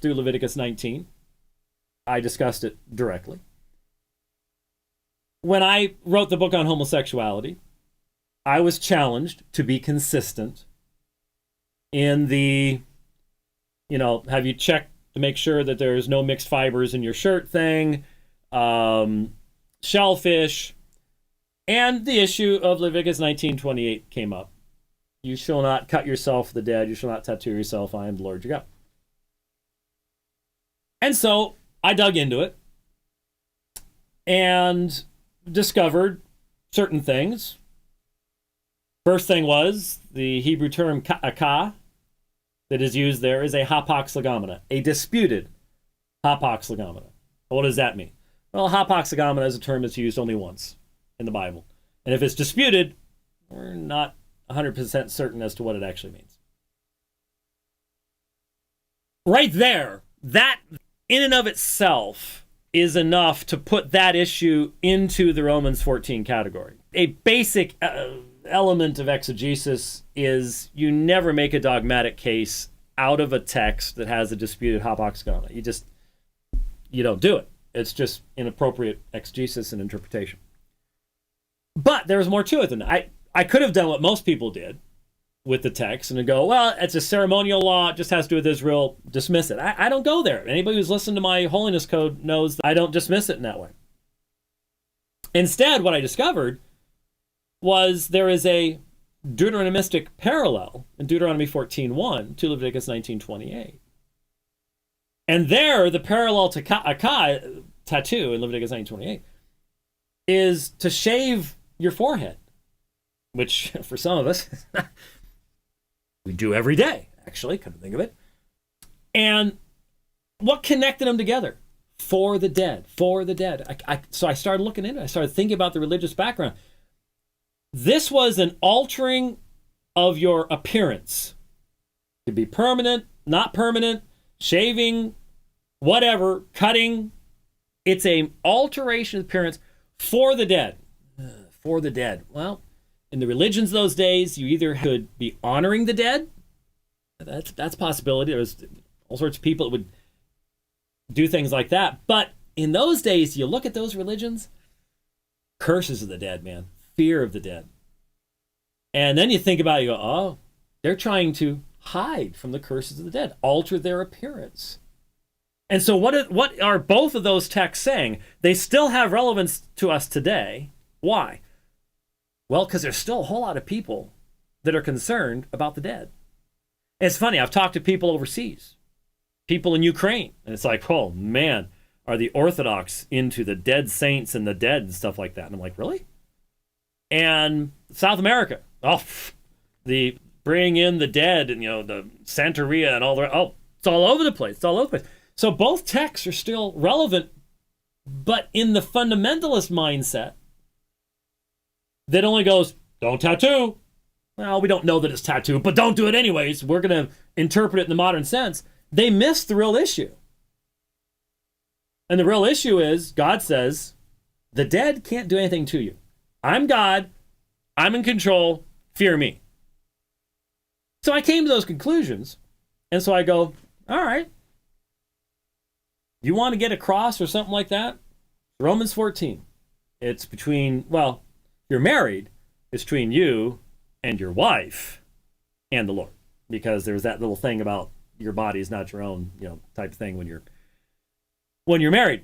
rushed through Leviticus 19. I discussed it directly. When I wrote the book on homosexuality, I was challenged to be consistent in the, have you checked to make sure that there's no mixed fibers in your shirt thing, shellfish, and the issue of Leviticus 19:28 came up. You shall not cut yourself for the dead. You shall not tattoo yourself. I am the Lord your God. And so I dug into it and discovered certain things. First thing was the Hebrew term akah that is used there is a hapax legomena, a disputed hapax legomena. What does that mean? Well, hapax legomena is a term that's used only once in the Bible. And if it's disputed, we're not 100% certain as to what it actually means. Right there, that in and of itself is enough to put that issue into the Romans 14 category. A basic element of exegesis is you never make a dogmatic case out of a text that has a disputed hapax legomena. You don't do it. It's just inappropriate exegesis and interpretation. But there's more to it than that. I could have done what most people did with the text and go, well, it's a ceremonial law. It just has to do with Israel. Dismiss it. I don't go there. Anybody who's listened to my holiness code knows that I don't dismiss it in that way. Instead, what I discovered was there is a Deuteronomistic parallel in Deuteronomy 14:1 to Leviticus 19:28. And there, the parallel to akah, tattoo in Leviticus 19:28, is to shave your forehead, which for some of us, we do every day, actually, come to think of it. And what connected them together? For the dead, for the dead. So I started looking into it. I started thinking about the religious background. This was an altering of your appearance. It could be permanent, not permanent, shaving, whatever, cutting. It's an alteration of appearance for the dead. For the dead. Well, in the religions those days, you either could be honoring the dead. That's a possibility. There was all sorts of people that would do things like that. But in those days, you look at those religions, curses of the dead, man. Fear of the dead. And then you think about it, you go, oh, they're trying to hide from the curses of the dead, alter their appearance. And so what are both of those texts saying? They still have relevance to us today. Why? Well, because there's still a whole lot of people that are concerned about the dead. And it's funny, I've talked to people overseas, people in Ukraine, and it's like, oh man, are the Orthodox into the dead saints and the dead and stuff like that? And I'm like, really? And South America, the bringing in the dead and, the Santeria and all the, it's all over the place. It's all over the place. So both texts are still relevant, but in the fundamentalist mindset that only goes, don't tattoo. Well, we don't know that it's tattoo, but don't do it anyways. We're going to interpret it in the modern sense. They miss the real issue. And the real issue is, God says, the dead can't do anything to you. I'm God. I'm in control. Fear me. So I came to those conclusions. And so I go, all right. You want to get a cross or something like that? Romans 14. It's between, well, you're married. It's between you and your wife and the Lord. Because there's that little thing about your body is not your own, type of thing when you're married.